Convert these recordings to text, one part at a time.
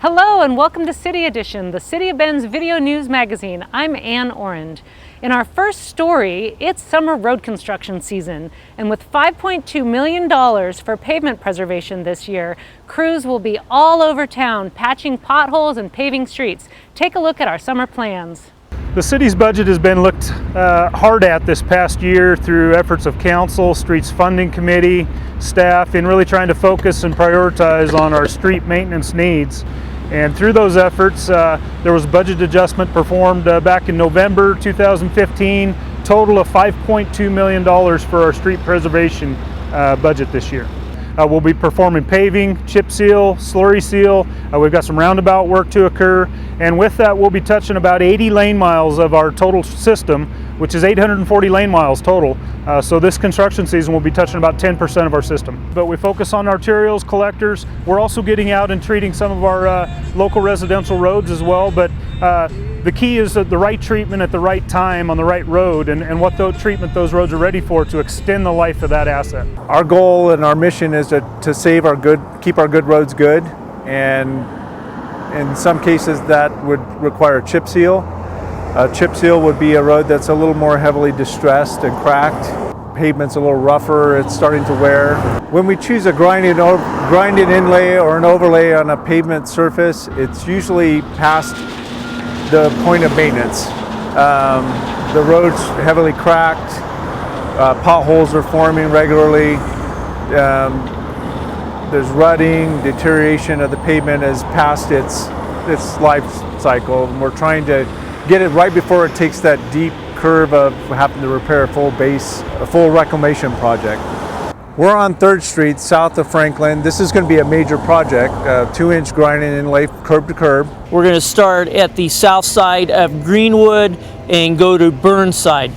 Hello and welcome to City Edition, the City of Bend's video news magazine. I'm Ann Orange. In our first story, it's summer road construction season, and with $5.2 million for pavement preservation this year, crews will be all over town patching potholes and paving streets. Take a look at our summer plans. The city's budget has been looked hard at this past year through efforts of council, streets funding committee, staff, in really trying to focus and prioritize on our street maintenance needs. And through those efforts, there was budget adjustment performed back in November 2015, total of $5.2 million for our street preservation budget this year. We'll be performing paving, chip seal, slurry seal. We've got some roundabout work to occur. And with that, we'll be touching about 80 lane miles of our total system, which is 840 lane miles total. So this construction season we'll be touching about 10% of our system. But we focus on arterials, collectors. We're also getting out and treating some of our local residential roads as well. But the key is that the right treatment at the right time on the right road and what treatment those roads are ready for to extend the life of that asset. Our goal and our mission is to save our keep our good roads good, and in some cases that would require chip seal. A chip seal would be a road that's a little more heavily distressed and cracked. Pavement's a little rougher, it's starting to wear. When we choose a grinded inlay or an overlay on a pavement surface, it's usually past the point of maintenance. The road's heavily cracked, potholes are forming regularly, there's rutting, deterioration of the pavement is past its life cycle, and we're trying to get it right before it takes that deep curve of having to repair a full reclamation project. We're on 3rd Street, south of Franklin. This is going to be a major project, 2-inch grinding inlay curb to curb. We're going to start at the south side of Greenwood and go to Burnside.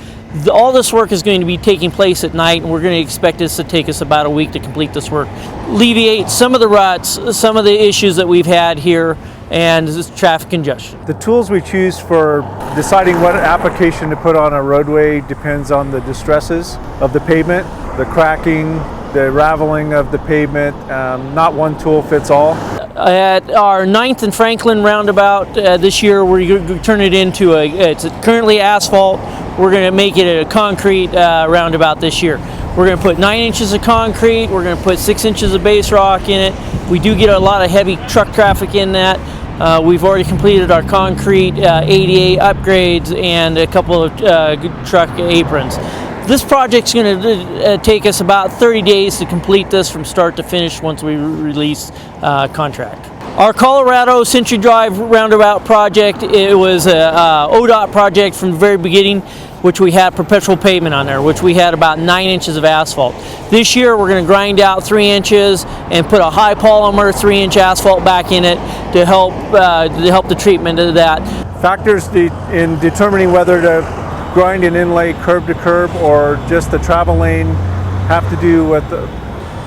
All this work is going to be taking place at night, and we're going to expect this to take us about a week to complete this work. Alleviate some of the ruts, some of the issues that we've had here, and this traffic congestion. The tools we choose for deciding what application to put on a roadway depends on the distresses of the pavement, the cracking, the raveling of the pavement. Not one tool fits all. At our 9th and Franklin roundabout this year, we're going to turn it into it's currently asphalt. We're going to make it a concrete roundabout this year. We're going to put 9 inches of concrete. We're going to put 6 inches of base rock in it. We do get a lot of heavy truck traffic in that. We've already completed our concrete ADA upgrades and a couple of truck aprons. This project's going to take us about 30 days to complete this from start to finish once we release contract. Our Colorado Century Drive roundabout project, it was a ODOT project from the very beginning, which we had perpetual pavement on there, which we had about 9 inches of asphalt. This year we're going to grind out 3 inches and put a high polymer 3-inch asphalt back in it to help the treatment of that. Factors in determining whether to grind an inlay curb to curb or just the travel lane have to do with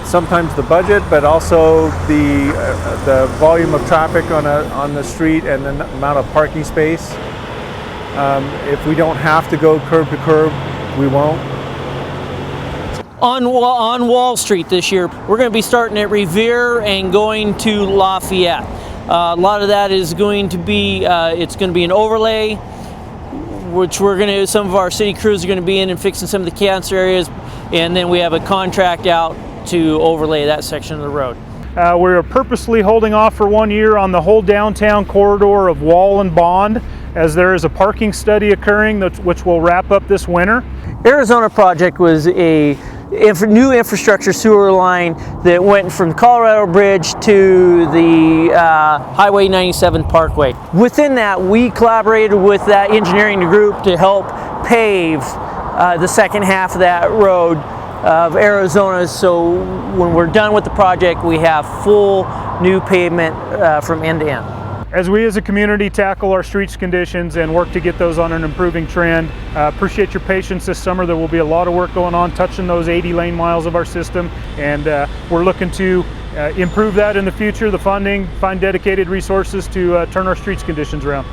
sometimes the budget, but also the volume of traffic on the street and the amount of parking space. If we don't have to go curb to curb, we won't. On Wall Street this year, we're going to be starting at Revere and going to Lafayette. A lot of that is going to be it's going to be an overlay, which some of our city crews are going to be in and fixing some of the cancer areas, and then we have a contract out to overlay that section of the road. We're purposely holding off for 1 year on the whole downtown corridor of Wall and Bond, as there is a parking study occurring which will wrap up this winter. Arizona project was a new infrastructure sewer line that went from the Colorado Bridge to the Highway 97 Parkway. Within that, we collaborated with that engineering group to help pave the second half of that road of Arizona, so when we're done with the project, we have full new pavement from end to end. As we as a community tackle our streets conditions and work to get those on an improving trend, appreciate your patience this summer. There will be a lot of work going on touching those 80 lane miles of our system, and we're looking to improve that in the future, the funding, find dedicated resources to turn our streets conditions around.